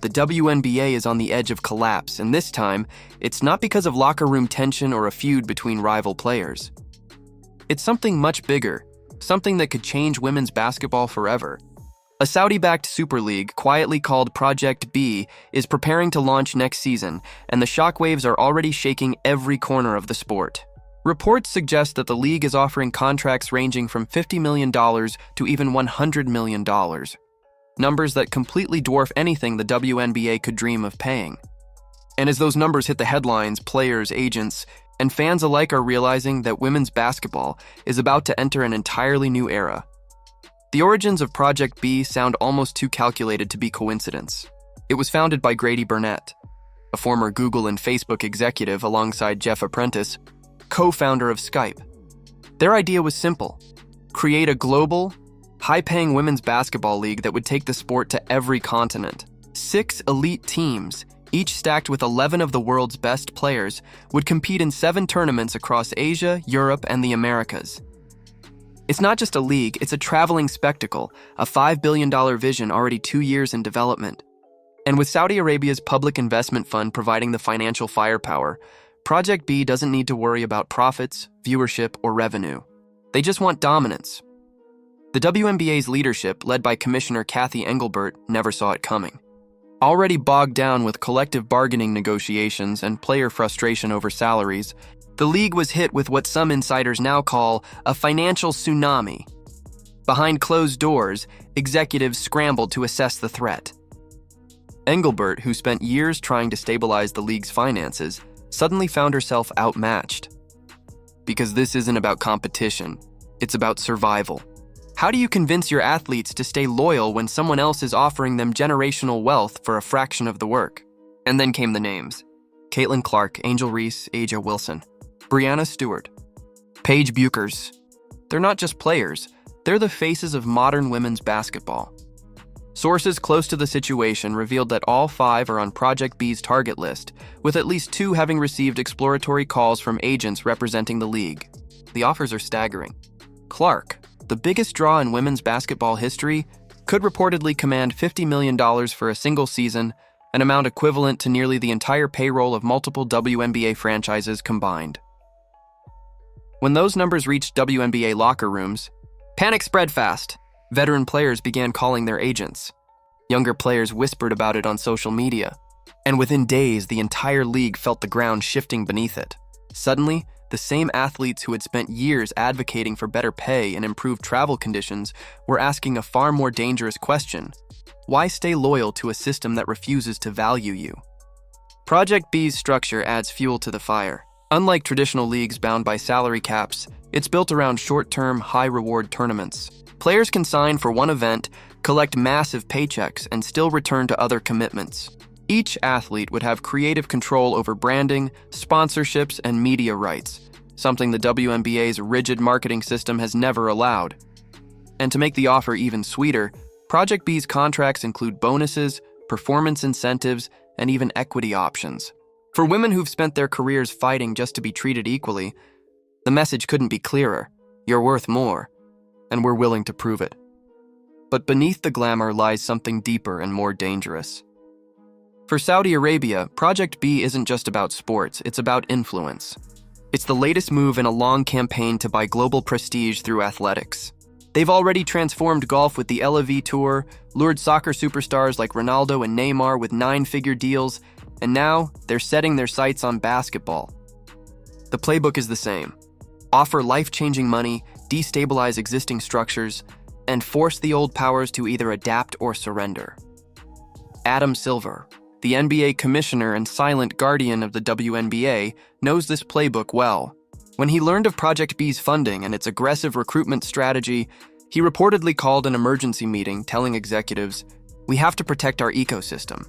the WNBA is on the edge of collapse, and this time, it's not because of locker room tension or a feud between rival players. It's something much bigger, something that could change women's basketball forever. A Saudi-backed super league, quietly called Project B, is preparing to launch next season, and the shockwaves are already shaking every corner of the sport. Reports suggest that the league is offering contracts ranging from $50 million to even $100 million. Numbers that completely dwarf anything the WNBA could dream of paying. And as those numbers hit the headlines, players, agents, and fans alike are realizing that women's basketball is about to enter an entirely new era. The origins of Project B sound almost too calculated to be coincidence. It was founded by Grady Burnett, a former Google and Facebook executive alongside Jeff Apprentice, co-founder of Skype. Their idea was simple: create a global, high-paying women's basketball league that would take the sport to every continent. 6 elite teams, each stacked with 11 of the world's best players, would compete in 7 tournaments across Asia, Europe, and the Americas. It's not just a league, it's a traveling spectacle, a $5 billion vision already 2 years in development. And with Saudi Arabia's public investment fund providing the financial firepower, Project B doesn't need to worry about profits, viewership, or revenue. They just want dominance. The WNBA's leadership, led by Commissioner Cathy Engelbert, never saw it coming. Already bogged down with collective bargaining negotiations and player frustration over salaries, the league was hit with what some insiders now call a financial tsunami. Behind closed doors, executives scrambled to assess the threat. Engelbert, who spent years trying to stabilize the league's finances, suddenly found herself outmatched. Because this isn't about competition, it's about survival. How do you convince your athletes to stay loyal when someone else is offering them generational wealth for a fraction of the work? And then came the names: Caitlin Clark, Angel Reese, Aja Wilson, Brianna Stewart, Paige Buchers. They're not just players, they're the faces of modern women's basketball. Sources close to the situation revealed that all 5 are on Project B's target list, with at least 2 having received exploratory calls from agents representing the league. The offers are staggering. Clark, the biggest draw in women's basketball history, could reportedly command $50 million for a single season, an amount equivalent to nearly the entire payroll of multiple WNBA franchises combined. When those numbers reached WNBA locker rooms, panic spread fast. Veteran players began calling their agents. Younger players whispered about it on social media. And within days, the entire league felt the ground shifting beneath it. Suddenly, the same athletes who had spent years advocating for better pay and improved travel conditions were asking a far more dangerous question: why stay loyal to a system that refuses to value you? Project B's structure adds fuel to the fire. Unlike traditional leagues bound by salary caps, it's built around short-term, high-reward tournaments. Players can sign for one event, collect massive paychecks, and still return to other commitments. Each athlete would have creative control over branding, sponsorships, and media rights, something the WNBA's rigid marketing system has never allowed. And to make the offer even sweeter, Project B's contracts include bonuses, performance incentives, and even equity options. For women who've spent their careers fighting just to be treated equally, the message couldn't be clearer: you're worth more, and we're willing to prove it. But beneath the glamour lies something deeper and more dangerous. For Saudi Arabia, Project B isn't just about sports, it's about influence. It's the latest move in a long campaign to buy global prestige through athletics. They've already transformed golf with the LAV Tour, lured soccer superstars like Ronaldo and Neymar with 9-figure deals, and now they're setting their sights on basketball. The playbook is the same: offer life-changing money, destabilize existing structures, and force the old powers to either adapt or surrender. Adam Silver, the NBA commissioner and silent guardian of the WNBA, knows this playbook well. When he learned of Project B's funding and its aggressive recruitment strategy, he reportedly called an emergency meeting telling executives, "We have to protect our ecosystem."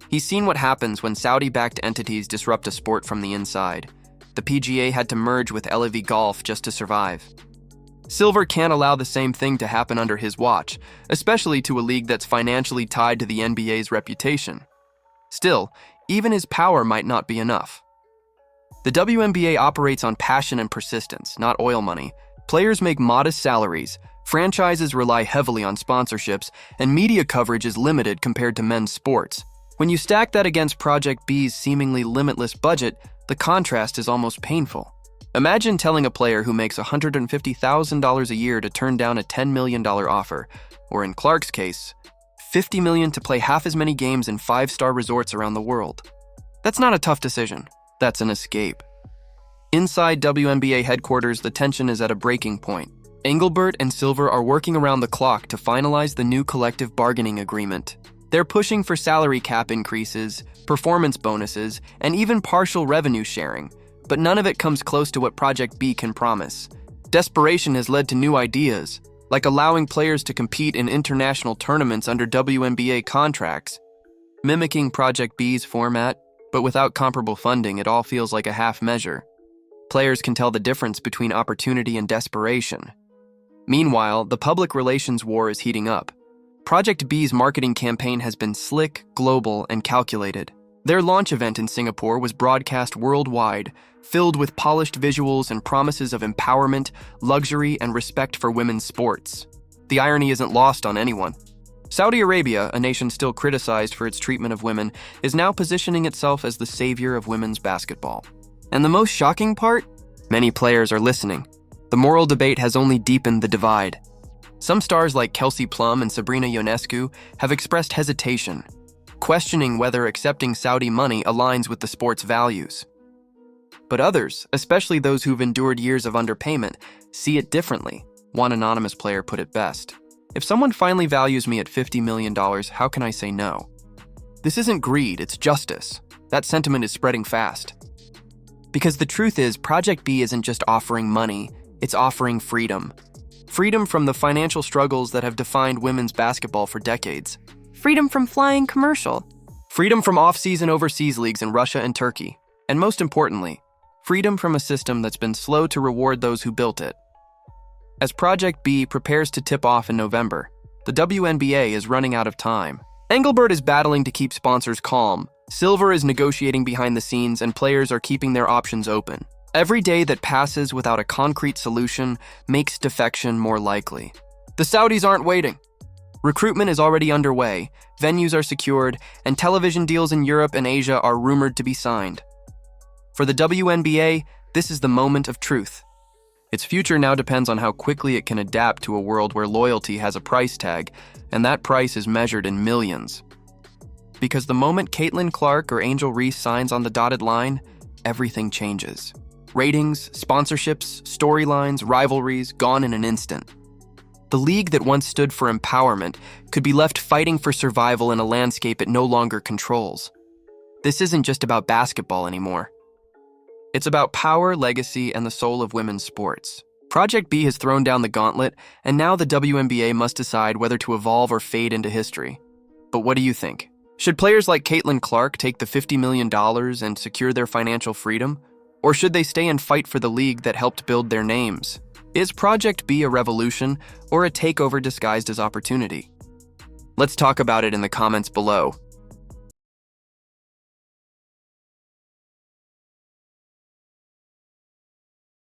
He's seen what happens when Saudi-backed entities disrupt a sport from the inside. The PGA had to merge with LAV Golf just to survive. Silver can't allow the same thing to happen under his watch, especially to a league that's financially tied to the NBA's reputation. Still, even his power might not be enough. The WNBA operates on passion and persistence, not oil money. Players make modest salaries, Franchises rely heavily on sponsorships, and media coverage is limited compared to men's sports. When you stack that against Project B's seemingly limitless budget, the contrast is almost painful. Imagine telling a player who makes $150,000 a year to turn down a $10 million offer, or in Clark's case, $50 million to play half as many games in 5-star resorts around the world. That's not a tough decision. That's an escape. Inside WNBA headquarters, the tension is at a breaking point. Engelbert and Silver are working around the clock to finalize the new collective bargaining agreement. They're pushing for salary cap increases, performance bonuses, and even partial revenue sharing, but none of it comes close to what Project B can promise. Desperation has led to new ideas, like allowing players to compete in international tournaments under WNBA contracts. Mimicking Project B's format, but without comparable funding, it all feels like a half measure. Players can tell the difference between opportunity and desperation. Meanwhile, the public relations war is heating up. Project B's marketing campaign has been slick, global, and calculated. Their launch event in Singapore was broadcast worldwide, filled with polished visuals and promises of empowerment, luxury, and respect for women's sports. The irony isn't lost on anyone. Saudi Arabia, a nation still criticized for its treatment of women, is now positioning itself as the savior of women's basketball. And the most shocking part? Many players are listening. The moral debate has only deepened the divide. Some stars like Kelsey Plum and Sabrina Ionescu have expressed hesitation, questioning whether accepting Saudi money aligns with the sport's values. But others, especially those who've endured years of underpayment, see it differently. One anonymous player put it best: "If someone finally values me at $50 million, how can I say no?" This isn't greed, it's justice. That sentiment is spreading fast. Because the truth is, Project B isn't just offering money, it's offering freedom. Freedom from the financial struggles that have defined women's basketball for decades. Freedom from flying commercial. Freedom from off-season overseas leagues in Russia and Turkey. And most importantly, freedom from a system that's been slow to reward those who built it. As Project B prepares to tip off in November, the WNBA is running out of time. Engelbert is battling to keep sponsors calm, Silver is negotiating behind the scenes, and players are keeping their options open. Every day that passes without a concrete solution makes defection more likely. The Saudis aren't waiting. Recruitment is already underway, venues are secured, and television deals in Europe and Asia are rumored to be signed. For the WNBA, this is the moment of truth. Its future now depends on how quickly it can adapt to a world where loyalty has a price tag, and that price is measured in millions. Because the moment Caitlin Clark or Angel Reese signs on the dotted line, everything changes. Ratings, sponsorships, storylines, rivalries, gone in an instant. The league that once stood for empowerment could be left fighting for survival in a landscape it no longer controls. This isn't just about basketball anymore. It's about power, legacy, and the soul of women's sports. Project B has thrown down the gauntlet, and now the WNBA must decide whether to evolve or fade into history. But what do you think? Should players like Caitlin Clark take the $50 million and secure their financial freedom? Or should they stay and fight for the league that helped build their names? Is Project B a revolution or a takeover disguised as opportunity? Let's talk about it in the comments below.